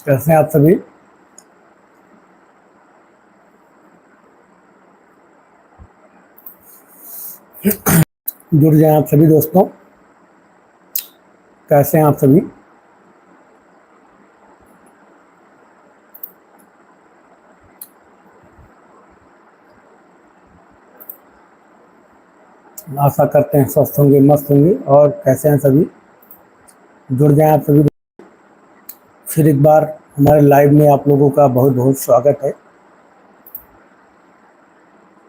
कैसे हैं आप सभी। जुड़ जाएं आप सभी दोस्तों। कैसे हैं आप सभी। आशा करते हैं स्वस्थ होंगे, मस्त होंगे। और कैसे हैं सभी। जुड़ जाएं आप सभी। फिर एक बार हमारे लाइव में आप लोगों का बहुत बहुत स्वागत है।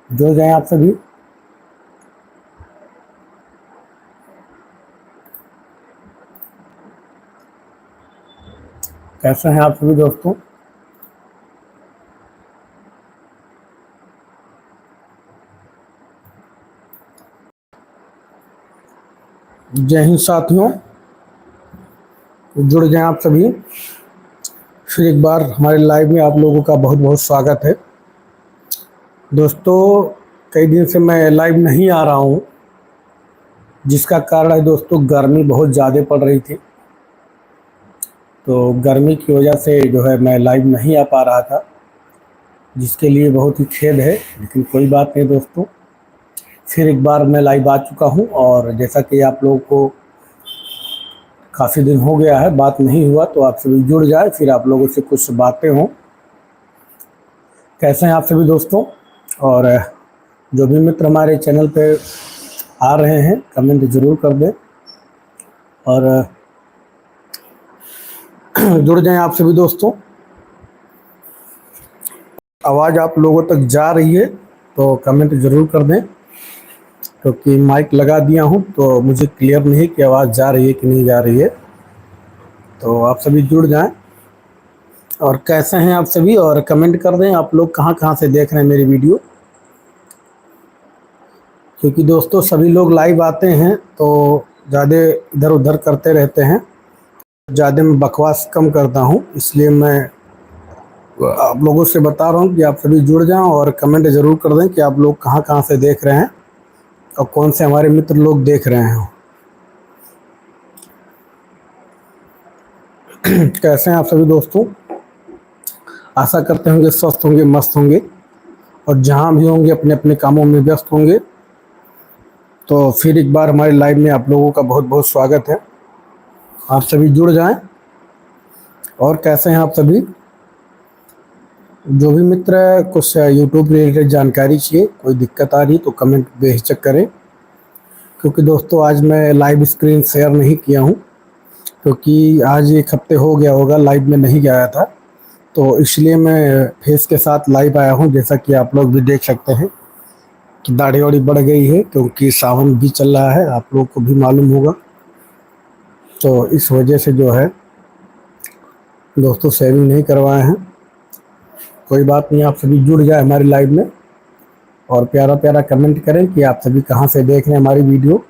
जुड़ जाएं आप सभी। कैसे हैं आप सभी दोस्तों। जय हिंद साथियों। जुड़ जाएं आप सभी। फिर एक बार हमारे लाइव में आप लोगों का बहुत बहुत स्वागत है दोस्तों। कई दिन से मैं लाइव नहीं आ रहा हूं, जिसका कारण है दोस्तों गर्मी बहुत ज़्यादा पड़ रही थी। तो गर्मी की वजह से जो है मैं लाइव नहीं आ पा रहा था, जिसके लिए बहुत ही खेद है। लेकिन कोई बात नहीं दोस्तों, फिर एक बार मैं लाइव आ चुका हूं। और जैसा कि आप लोगों को काफ़ी दिन हो गया है बात नहीं हुआ, तो आप सभी जुड़ जाए, फिर आप लोगों से कुछ बातें हों। कैसे हैं आप सभी दोस्तों। और जो भी मित्र हमारे चैनल पे आ रहे हैं कमेंट ज़रूर कर दें और जुड़ जाएं आप सभी दोस्तों। आवाज़ आप लोगों तक जा रही है तो कमेंट ज़रूर कर दें, क्योंकि माइक लगा दिया हूं तो मुझे क्लियर नहीं कि आवाज़ जा रही है कि नहीं जा रही है। तो आप सभी जुड़ जाएं। और कैसे हैं आप सभी, और कमेंट कर दें आप लोग कहां कहां से देख रहे हैं मेरी वीडियो। क्योंकि दोस्तों सभी लोग लाइव आते हैं तो ज़्यादा इधर उधर करते रहते हैं, ज़्यादा मैं बकवास कम करता हूं। इसलिए मैं आप लोगों से बता रहा हूं कि आप सभी जुड़ जाएं और कमेंट ज़रूर कर दें कि आप लोग कहां कहां से देख रहे हैं और कौन से हमारे मित्र लोग देख रहे हैं। कैसे हैं आप सभी दोस्तों। आशा करते होंगे स्वस्थ होंगे, मस्त होंगे और जहां भी होंगे अपने अपने कामों में व्यस्त होंगे। तो फिर एक बार हमारे लाइव में आप लोगों का बहुत बहुत स्वागत है। आप सभी जुड़ जाएं। और कैसे हैं आप सभी। जो भी मित्र कुछ यूट्यूब रिलेटेड जानकारी चाहिए, कोई दिक्कत आ रही तो कमेंट बेहिचक करें। क्योंकि दोस्तों आज मैं लाइव स्क्रीन शेयर नहीं किया हूं, क्योंकि आज एक हफ्ते हो गया होगा लाइव में नहीं गया था, तो इसलिए मैं फेस के साथ लाइव आया हूं। जैसा कि आप लोग भी देख सकते हैं कि दाढ़ी वाड़ी बढ़ गई है, क्योंकि सावन भी चल रहा है, आप लोग को भी मालूम होगा। तो इस वजह से जो है दोस्तों शेयरिंग नहीं करवाए हैं। कोई बात नहीं, आप सभी जुड़ जाए हमारी लाइव में और प्यारा प्यारा कमेंट करें कि आप सभी कहां से देख रहे हैं हमारी वीडियो।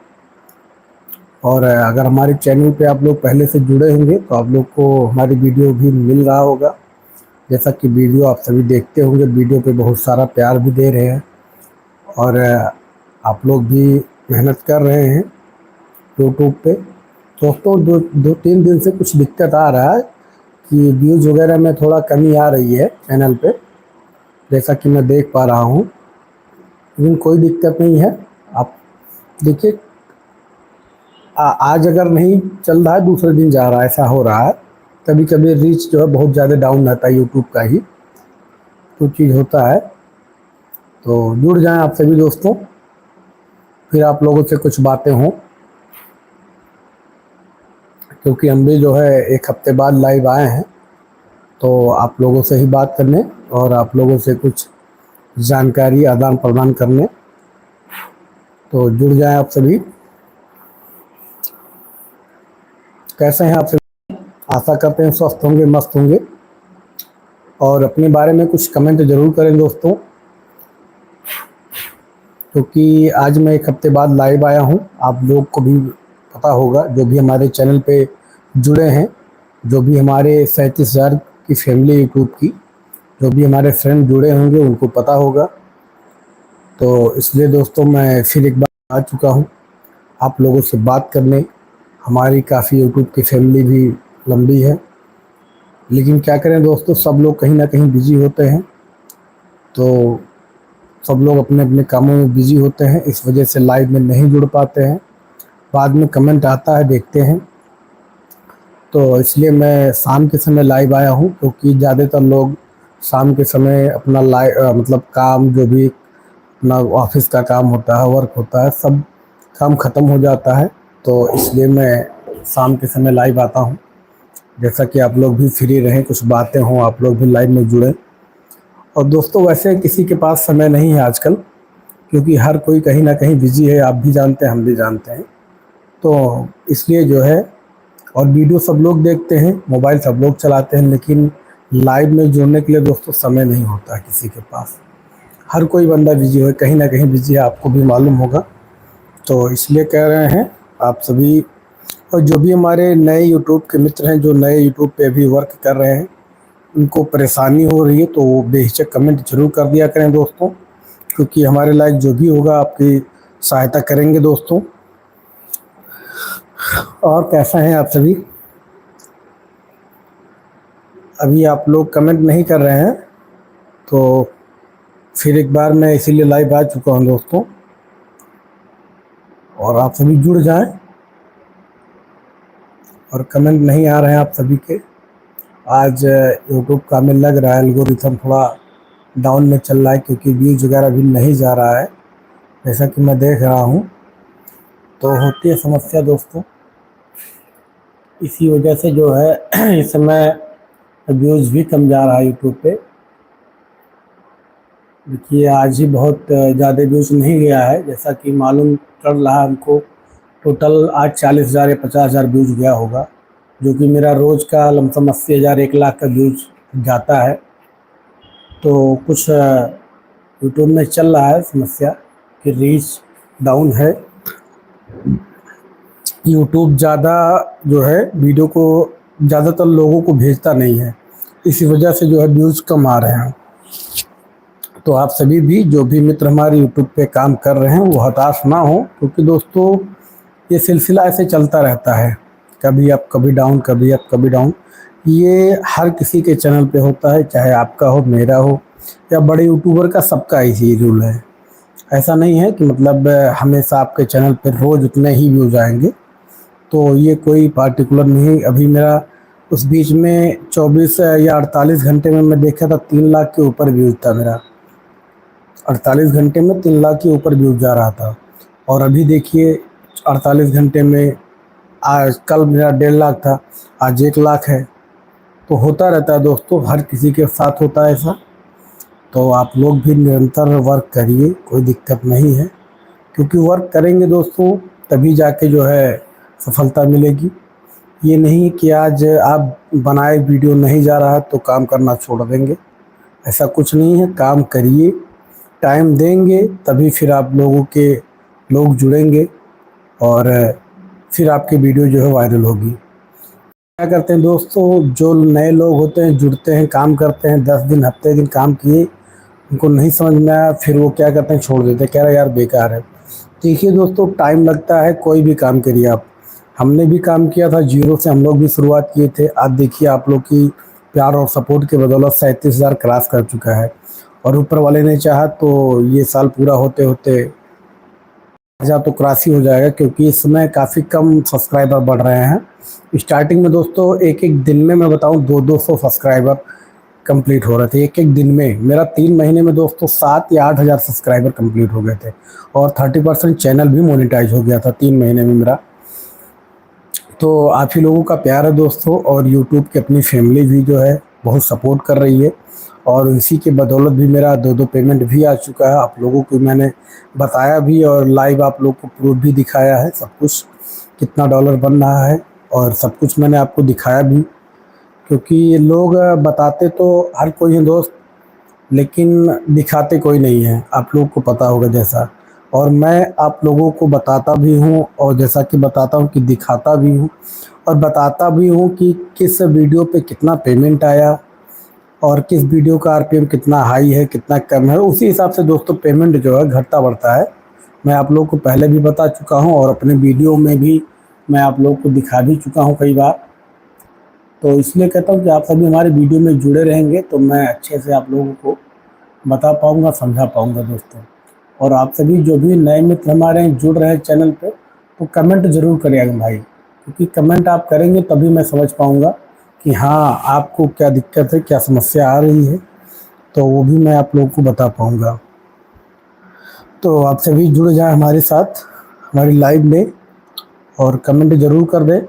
और अगर हमारे चैनल पे आप लोग पहले से जुड़े होंगे तो आप लोग को हमारी वीडियो भी मिल रहा होगा। जैसा कि वीडियो आप सभी देखते होंगे, वीडियो पे बहुत सारा प्यार भी दे रहे हैं और आप लोग भी मेहनत कर रहे हैं यूट्यूब पे। दोस्तों दो तीन दिन से कुछ दिक्कत आ रहा है कि व्यूज़ वगैरह में थोड़ा कमी आ रही है चैनल पे, जैसा कि मैं देख पा रहा हूँ। लेकिन कोई दिक्कत नहीं है। आप देखिए, आज अगर नहीं चल रहा है दूसरे दिन जा रहा है, ऐसा हो रहा है। कभी कभी रीच जो है बहुत ज़्यादा डाउन रहता है यूट्यूब का ही, तो चीज़ होता है। तो जुड़ जाएं आप सभी दोस्तों, फिर आप लोगों से कुछ बातें हों। क्योंकि हम भी जो है एक हफ्ते बाद लाइव आए हैं, तो आप लोगों से ही बात करने और आप लोगों से कुछ जानकारी आदान प्रदान करने। तो जुड़ जाएं आप सभी। कैसे हैं आप सभी। आशा करते हैं स्वस्थ होंगे, मस्त होंगे और अपने बारे में कुछ कमेंट ज़रूर करें दोस्तों। क्योंकि आज मैं एक हफ्ते बाद लाइव आया हूं, आप लोग को भी पता होगा, जो भी हमारे चैनल पे जुड़े हैं, जो भी हमारे 37,000 की फैमिली यूट्यूब की, जो भी हमारे फ्रेंड जुड़े होंगे उनको पता होगा। तो इसलिए दोस्तों मैं फिर एक बार आ चुका हूं आप लोगों से बात करने। हमारी काफ़ी यूट्यूब की फैमिली भी लंबी है लेकिन क्या करें दोस्तों, सब लोग कहीं ना कहीं बिजी होते हैं, तो सब लोग अपने अपने कामों में बिजी होते हैं, इस वजह से लाइव में नहीं जुड़ पाते हैं। बाद में कमेंट आता है, देखते हैं। तो इसलिए मैं शाम के समय लाइव आया हूँ, क्योंकि ज़्यादातर लोग शाम के समय अपना मतलब काम, जो भी अपना ऑफिस का काम होता है, वर्क होता है, सब काम ख़त्म हो जाता है। तो इसलिए मैं शाम के समय लाइव आता हूँ, जैसा कि आप लोग भी फ्री रहें, कुछ बातें हों, आप लोग भी लाइव में जुड़ें। और दोस्तों, वैसे किसी के पास समय नहीं है आजकल, क्योंकि हर कोई कहीं ना कहीं बिजी है, आप भी जानते हैं, हम भी जानते हैं। तो इसलिए जो है, और वीडियो सब लोग देखते हैं, मोबाइल सब लोग चलाते हैं, लेकिन लाइव में जुड़ने के लिए दोस्तों समय नहीं होता है किसी के पास। हर कोई बंदा बिजी है, कहीं ना कहीं बिजी है, आपको भी मालूम होगा। तो इसलिए कह रहे हैं आप सभी, और जो भी हमारे नए यूट्यूब के मित्र हैं, जो नए यूट्यूब पे अभी वर्क कर रहे हैं, उनको परेशानी हो रही है, तो वो बेहिचक कमेंट जरूर कर दिया करें दोस्तों, क्योंकि हमारे लायक जो भी होगा आपकी सहायता करेंगे दोस्तों। और कैसा हैं आप सभी? अभी आप लोग कमेंट नहीं कर रहे हैं, तो फिर एक बार मैं इसीलिए लाइव आ चुका हूं दोस्तों, और आप सभी जुड़ जाएं। और कमेंट नहीं आ रहे हैं आप सभी के। आज यूट्यूब का हमें लग रहा है एल्गोरिथम थोड़ा डाउन में चल रहा है, क्योंकि व्यूज वगैरह भी नहीं जा रहा है, जैसा कि मैं देख रहा हूं। तो होती है समस्या दोस्तों, इसी वजह से जो है इस समय व्यूज़ भी कम जा रहा है यूट्यूब पे। देखिए, आज ही बहुत ज़्यादा व्यूज़ नहीं गया है, जैसा कि मालूम चल रहा है हमको। टोटल आज 40,000 या 50,000 व्यूज़ गया होगा, जो कि मेरा रोज़ का लमसम 80,000 1 लाख का व्यूज़ जाता है। तो कुछ यूट्यूब में चल रहा है समस्या कि रीच डाउन है। यूट्यूब ज़्यादा जो है वीडियो को ज़्यादातर लोगों को भेजता नहीं है, इसी वजह से जो है व्यूज़ कम आ रहे हैं। तो आप सभी भी, जो भी मित्र हमारे यूट्यूब पे काम कर रहे हैं, वो हताश ना हो, क्योंकि दोस्तों ये सिलसिला ऐसे चलता रहता है, कभी अप कभी डाउन, कभी अप कभी डाउन। ये हर किसी के चैनल पे होता है, चाहे आपका हो, मेरा हो, या बड़े यूट्यूबर का, सबका इसी रूल है। ऐसा नहीं है कि मतलब हमेशा आपके चैनल पे रोज़ उतने ही व्यूज आएंगे, तो ये कोई पार्टिकुलर नहीं। अभी मेरा उस बीच में 24 या 48 घंटे में मैं देखा था 3 लाख के ऊपर व्यूज था मेरा। 48 घंटे में 3 लाख के ऊपर व्यूज जा रहा था। और अभी देखिए 48 घंटे में, आज कल मेरा 1.5 लाख था, आज 1 लाख है। तो होता रहता है दोस्तों, हर किसी के साथ होता है ऐसा। तो आप लोग भी निरंतर वर्क करिए, कोई दिक्कत नहीं है, क्योंकि वर्क करेंगे दोस्तों तभी जाके जो है सफलता मिलेगी। ये नहीं कि आज आप बनाए वीडियो नहीं जा रहा है तो काम करना छोड़ देंगे, ऐसा कुछ नहीं है। काम करिए, टाइम देंगे, तभी फिर आप लोगों के लोग जुड़ेंगे, और फिर आपकी वीडियो जो है वायरल होगी। क्या करते हैं दोस्तों, जो नए लोग होते हैं, जुड़ते हैं, काम करते हैं, 10 दिन, हफ्ते दिन काम किए, उनको नहीं समझ में आया, फिर वो क्या करते हैं, छोड़ देते हैं, कह रहे यार बेकार है। देखिए दोस्तों, टाइम लगता है, कोई भी काम करिए आप। हमने भी काम किया था, जीरो से हम लोग भी शुरुआत किए थे। आज देखिए आप लोग की प्यार और सपोर्ट के बदौलत 37,000 क्रॉस कर चुका है, और ऊपर वाले ने चाहा तो ये साल पूरा होते होते जा तो क्रॉस ही हो जाएगा, क्योंकि इस समय काफ़ी कम सब्सक्राइबर बढ़ रहे हैं। स्टार्टिंग में दोस्तों एक एक दिन में मैं बताऊं 200 सब्सक्राइबर कंप्लीट हो रहे थे एक एक दिन में। मेरा 3 महीने में दोस्तों 7 या 8 हज़ार सब्सक्राइबर कंप्लीट हो गए थे, और 30% चैनल भी मोनेटाइज हो गया था 3 महीने में मेरा। तो आप ही लोगों का प्यार है दोस्तों, और यूट्यूब की अपनी फैमिली भी जो है बहुत सपोर्ट कर रही है, और इसी के बदौलत भी मेरा 2 पेमेंट भी आ चुका है। आप लोगों को मैंने बताया भी, और लाइव आप लोग को प्रूफ भी दिखाया है, सब कुछ कितना डॉलर बन रहा है, और सब कुछ मैंने आपको दिखाया भी। क्योंकि ये लोग बताते तो हर कोई है दोस्त, लेकिन दिखाते कोई नहीं है, आप लोग को पता होगा जैसा। और मैं आप लोगों को बताता भी हूँ, और जैसा कि बताता हूँ कि दिखाता भी हूँ, और बताता भी हूँ कि किस वीडियो पे कितना पेमेंट आया, और किस वीडियो का आरपीएम कितना हाई है, कितना कम है। उसी हिसाब से दोस्तों पेमेंट जो है घटता बढ़ता है। मैं आप लोगों को पहले भी बता चुका हूँ, और अपने वीडियो में भी मैं आप लोगों को दिखा भी चुका हूँ कई बार। तो इसलिए कहता हूँ कि आप सभी हमारे वीडियो में जुड़े रहेंगे तो मैं अच्छे से आप लोगों को बता पाऊँगा, समझा पाऊँगा दोस्तों। और आप सभी जो भी नए मित्र हमारे हैं जुड़ रहे हैं चैनल पे, तो कमेंट ज़रूर करिएगा भाई, क्योंकि कमेंट आप करेंगे तभी मैं समझ पाऊँगा कि हाँ, आपको क्या दिक्कत है, क्या समस्या आ रही है, तो वो भी मैं आप लोगों को बता पाऊँगा। तो आप सभी जुड़ जाएँ हमारे साथ हमारी लाइव में और कमेंट ज़रूर कर दें।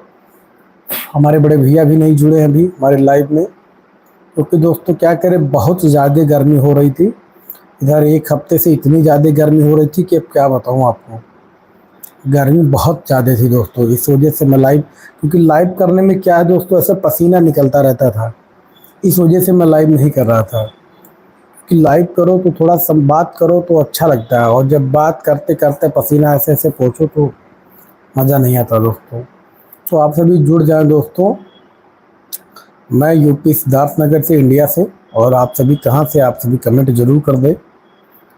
हमारे बड़े भैया भी नहीं जुड़े हैं अभी हमारे लाइव में, क्योंकि दोस्तों क्या करें, बहुत ज़्यादा गर्मी हो रही थी इधर। एक हफ्ते से इतनी ज़्यादा गर्मी हो रही थी कि अब क्या बताऊँ आपको। गर्मी बहुत ज़्यादा थी दोस्तों, इस वजह से मैं लाइव, क्योंकि लाइव करने में क्या है दोस्तों, ऐसा पसीना निकलता रहता था, इस वजह से मैं लाइव नहीं कर रहा था। कि लाइव करो तो थोड़ा बात करो तो अच्छा लगता है, और जब बात करते करते पसीना ऐसे ऐसे पोंछो तो मज़ा नहीं आता दोस्तों। तो आप सभी जुड़ जाएं दोस्तों। मैं यूपी सिद्धार्थनगर से, इंडिया से। और आप सभी कहाँ से, आप सभी कमेंट जरूर कर दें।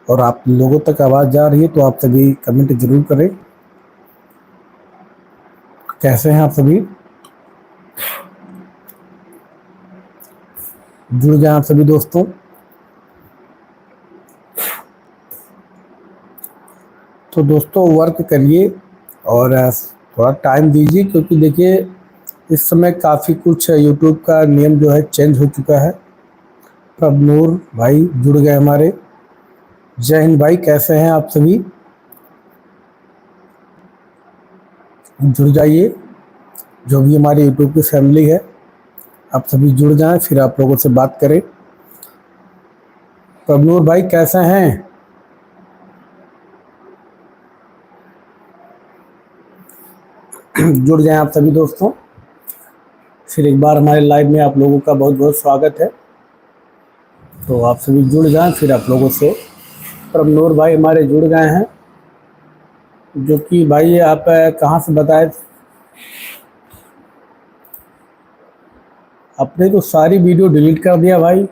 और आप लोगों तक आवाज़ जा रही है तो आप सभी कमेंट जरूर करें। कैसे हैं आप सभी, जुड़ जाएं आप सभी दोस्तों। तो दोस्तों वर्क करिए और थोड़ा टाइम दीजिए, क्योंकि देखिए इस समय काफ़ी कुछ यूट्यूब का नियम जो है चेंज हो चुका है। प्रभनूर भाई जुड़ गए हमारे। जय हिंद भाई, कैसे हैं आप सभी, जुड़ जाइए। जो भी हमारी यूट्यूब की फैमिली है आप सभी जुड़ जाएं, फिर आप लोगों से बात करें। प्रभनूर भाई कैसे हैं, जुड़ जाएं आप सभी दोस्तों। फिर एक बार हमारे लाइव में आप लोगों का बहुत बहुत स्वागत है। तो आप सभी जुड़ जाएं फिर आप लोगों से। प्रभनूर भाई हमारे जुड़ गए हैं, जो कि भाई आप कहाँ से बताए, आपने तो सारी वीडियो डिलीट कर दिया भाई।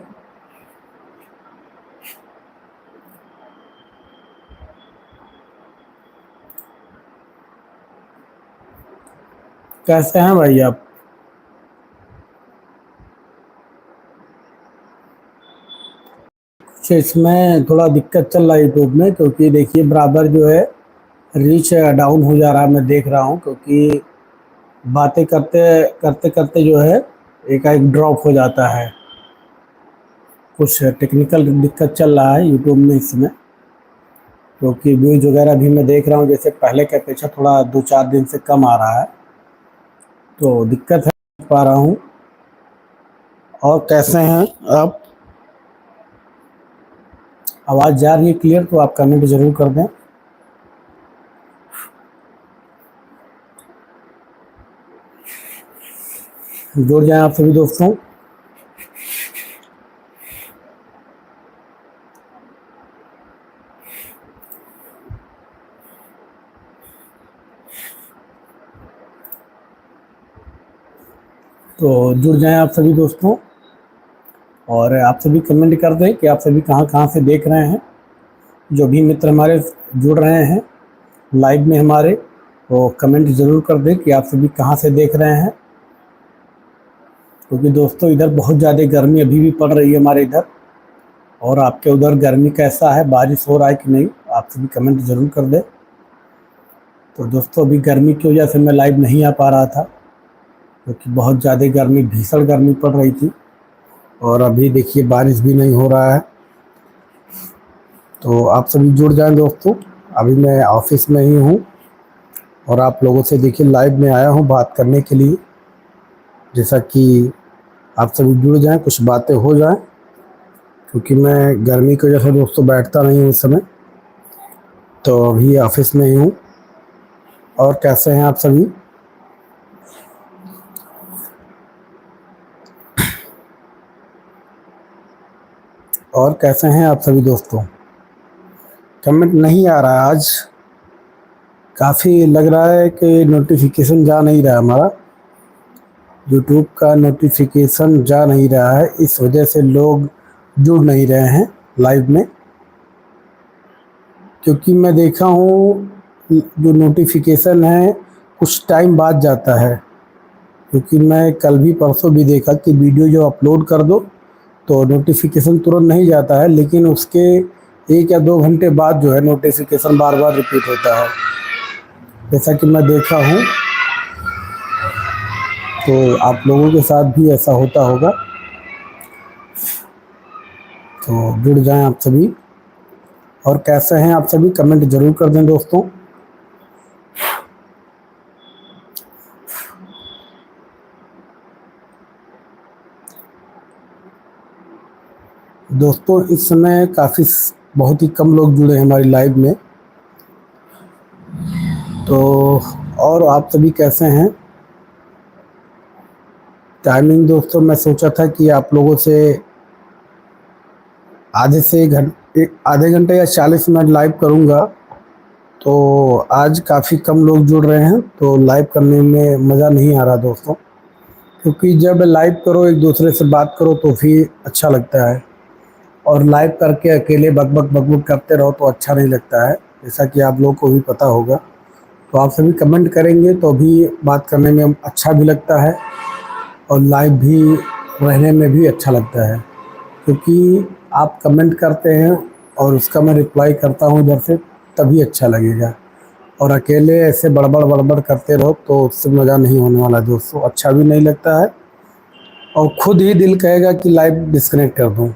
कैसे हैं भाई आप, कुछ इसमें थोड़ा दिक्कत चल रहा है यूट्यूब में, क्योंकि देखिए बराबर जो है रीच डाउन हो जा रहा है, मैं देख रहा हूँ। क्योंकि बातें करते करते करते जो है एक ड्रॉप हो जाता है। कुछ टेक्निकल दिक्कत चल रहा है यूट्यूब में इस समय, क्योंकि व्यूज वगैरह भी मैं देख रहा हूँ जैसे पहले की अपेक्षा थोड़ा 2-4 दिन से कम आ रहा है, तो दिक्कत है, पा रहा हूँ। और कैसे हैं आप, आवाज़ जा रही है क्लियर, तो आप कमेंट ज़रूर कर दें। जुड़ जाएं आप सभी दोस्तों। तो जुड़ जाएं आप सभी दोस्तों, और आप सभी कमेंट कर दें कि आप सभी कहाँ कहाँ से देख रहे हैं। जो भी मित्र हमारे जुड़ रहे हैं लाइव में हमारे, तो कमेंट ज़रूर कर दें कि आप सभी कहाँ से देख रहे हैं। क्योंकि दोस्तों इधर बहुत ज़्यादा गर्मी अभी भी पड़ रही है हमारे इधर। और आपके उधर गर्मी कैसा है, बारिश हो रहा है कि नहीं, आप सभी कमेंट ज़रूर कर दें। तो दोस्तों अभी गर्मी की वजह से मैं लाइव नहीं आ पा रहा था, क्योंकि बहुत ज़्यादा गर्मी, भीषण गर्मी पड़ रही थी। और अभी देखिए बारिश भी नहीं हो रहा है। तो आप सभी जुड़ जाएं दोस्तों। अभी मैं ऑफिस में ही हूँ और आप लोगों से देखिए लाइव में आया हूँ बात करने के लिए, जैसा कि आप सभी जुड़ जाएं, कुछ बातें हो जाएं। क्योंकि मैं गर्मी की वजह से दोस्तों बैठता नहीं हूँ इस समय, तो अभी ऑफिस में ही हूँ। और कैसे हैं आप सभी, और कैसे हैं आप सभी दोस्तों। कमेंट नहीं आ रहा है आज, काफ़ी लग रहा है कि नोटिफिकेशन जा नहीं रहा हमारा, यूट्यूब का नोटिफिकेशन जा नहीं रहा है, इस वजह से लोग जुड़ नहीं रहे हैं लाइव में। क्योंकि मैं देखा हूँ जो नोटिफिकेशन है कुछ टाइम बाद जाता है, क्योंकि मैं कल भी परसों भी देखा कि वीडियो जो अपलोड कर दो तो नोटिफिकेशन तुरंत नहीं जाता है, लेकिन उसके 1 या 2 घंटे बाद जो है नोटिफिकेशन बार बार रिपीट होता है। जैसा कि मैं देखा हूँ, तो आप लोगों के साथ भी ऐसा होता होगा। तो जुड़ जाएं आप सभी। और कैसे हैं आप सभी, कमेंट जरूर कर दें दोस्तों। दोस्तों इस समय काफ़ी बहुत ही कम लोग जुड़े हैं हमारी लाइव में। तो और आप सभी कैसे हैं? टाइमिंग दोस्तों मैं सोचा था कि आप लोगों से आधे घंटे या 40 मिनट लाइव करूंगा। तो आज काफ़ी कम लोग जुड़ रहे हैं, तो लाइव करने में मज़ा नहीं आ रहा दोस्तों। क्योंकि जब लाइव करो एक दूसरे से बात करो तो फिर अच्छा लगता है, और लाइव करके अकेले बकबक बकबक करते रहो तो अच्छा नहीं लगता है, जैसा कि आप लोगों को भी पता होगा। तो आप सभी कमेंट करेंगे तो भी बात करने में अच्छा भी लगता है, और लाइव भी रहने में भी अच्छा लगता है। क्योंकि आप कमेंट करते हैं और उसका मैं रिप्लाई करता हूँ इधर से, तभी अच्छा लगेगा। और अकेले ऐसे बड़बड़ बड़बड़ करते रहो तो उससे मज़ा नहीं होने वाला दोस्तों, अच्छा भी नहीं लगता है, और खुद ही दिल कहेगा कि लाइव डिस्कनेक्ट कर दूँ।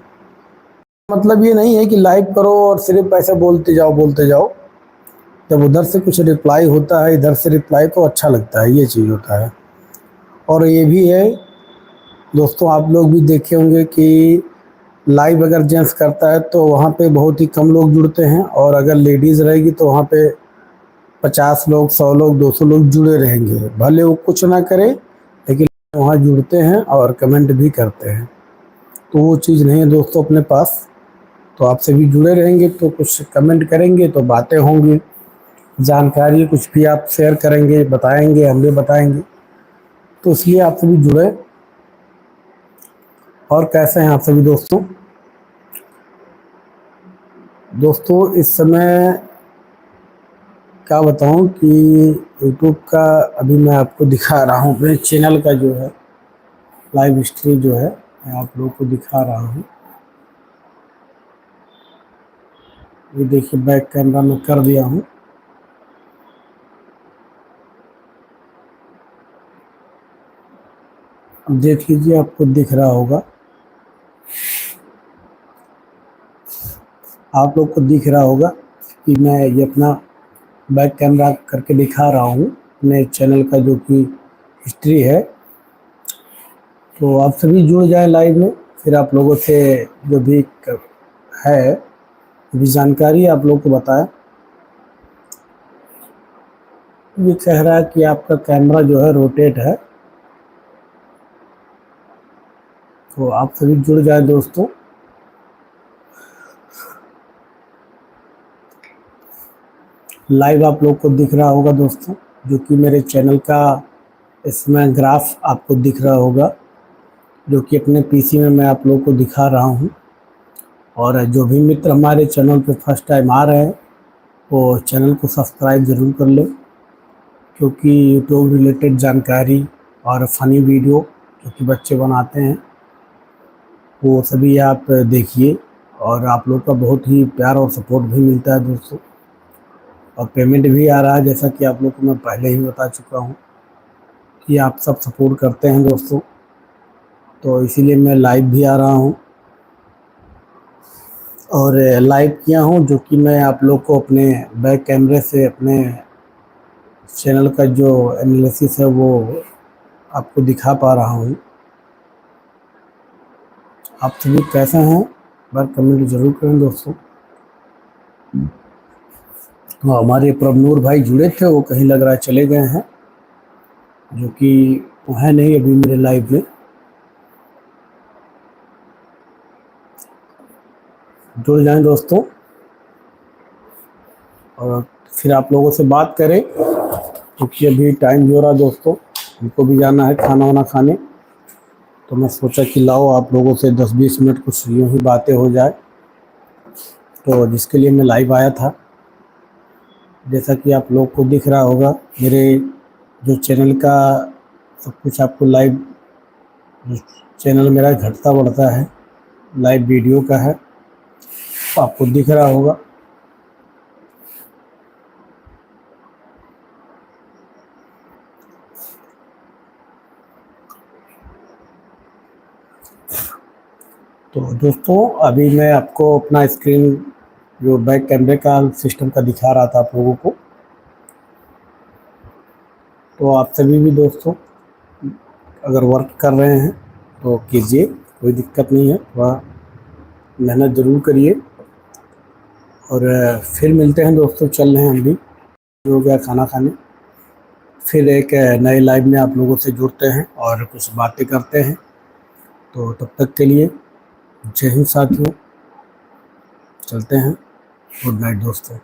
मतलब ये नहीं है कि लाइव करो और सिर्फ ऐसे बोलते जाओ। जब उधर से कुछ रिप्लाई होता है, इधर से रिप्लाई, तो अच्छा लगता है, ये चीज़ होता है। और ये भी है दोस्तों, आप लोग भी देखे होंगे कि लाइव अगर जेंट्स करता है तो वहाँ पे बहुत ही कम लोग जुड़ते हैं, और अगर लेडीज़ रहेगी तो वहाँ पे 50 लोग, 100 लोग, 200 लोग जुड़े रहेंगे। भले वो कुछ ना करे, लेकिन वहाँ जुड़ते हैं और कमेंट भी करते हैं। तो वो चीज़ नहीं है दोस्तों अपने पास। तो आपसे भी जुड़े रहेंगे तो कुछ कमेंट करेंगे तो बातें होंगी, जानकारी कुछ भी आप शेयर करेंगे, बताएंगे, हम भी बताएंगे। तो इसलिए आप सभी जुड़े। और कैसे हैं आप सभी दोस्तों? दोस्तों इस समय क्या बताऊं कि यूट्यूब का अभी मैं आपको दिखा रहा हूं, अपने चैनल का जो है लाइव हिस्ट्री जो है मैं आप लोगों को दिखा रहा हूं। ये देखिए, बैक कैमरा में कर दिया हूं। अब देख लीजिए, आपको दिख रहा होगा, आप लोग को दिख रहा होगा कि मैं ये अपना बैक कैमरा करके दिखा रहा हूँ अपने चैनल का जो कि हिस्ट्री है। तो आप सभी जुड़ जाएं लाइव में, फिर आप लोगों से जो भी है भी जानकारी आप लोग को बताएं। ये कह रहा है कि आपका कैमरा जो है रोटेट है, तो आप सभी जुड़ जाए दोस्तों। लाइव आप लोग को दिख रहा होगा दोस्तों, जो कि मेरे चैनल का इसमें ग्राफ आपको दिख रहा होगा, जो कि अपने पीसी में मैं आप लोग को दिखा रहा हूँ। और जो भी मित्र हमारे चैनल पे फर्स्ट टाइम आ रहे हैं वो चैनल को सब्सक्राइब ज़रूर कर लें, क्योंकि यूट्यूब रिलेटेड जानकारी और फ़नी वीडियो जो कि बच्चे बनाते हैं वो सभी आप देखिए। और आप लोग का बहुत ही प्यार और सपोर्ट भी मिलता है दोस्तों, और पेमेंट भी आ रहा है, जैसा कि आप लोग को मैं पहले ही बता चुका हूँ कि आप सब सपोर्ट करते हैं दोस्तों। तो इसीलिए मैं लाइव भी आ रहा हूँ और लाइव किया हूँ, जो कि मैं आप लोग को अपने बैक कैमरे से अपने चैनल का जो एनालिसिस है वो आपको दिखा पा रहा हूँ। आप सभी कैसे हैं, बार कमेंट ज़रूर करें दोस्तों। तो हमारे प्रभनूर भाई जुड़े थे, वो कहीं लग रहा है चले गए हैं, जो कि वो है नहीं अभी मेरे लाइव में। जुड़ जाएं दोस्तों, और फिर आप लोगों से बात करें, क्योंकि अभी टाइम भी हो रहा दोस्तों, हमको भी जाना है खाना वाना खाने। तो मैं सोचा कि लाओ आप लोगों से 10-20 मिनट कुछ यूँ ही बातें हो जाए, तो जिसके लिए मैं लाइव आया था। जैसा कि आप लोग को दिख रहा होगा, मेरे जो चैनल का सब कुछ आपको लाइव, जो चैनल मेरा घटता बढ़ता है लाइव वीडियो का है, आपको दिख रहा होगा। तो दोस्तों अभी मैं आपको अपना स्क्रीन जो बैक कैमरे का सिस्टम का दिखा रहा था आप लोगों को। तो आप सभी भी दोस्तों अगर वर्क कर रहे हैं तो कीजिए, कोई दिक्कत नहीं है, थोड़ा मेहनत ज़रूर करिए। और फिर मिलते हैं दोस्तों, चल रहे हैं हम भी हो गया खाना खाने, फिर एक नए लाइव में आप लोगों से जुड़ते हैं और कुछ बातें करते हैं। तो तब तक के लिए जय हिंद साथियों, चलते हैं। गुड नाइट दोस्तों।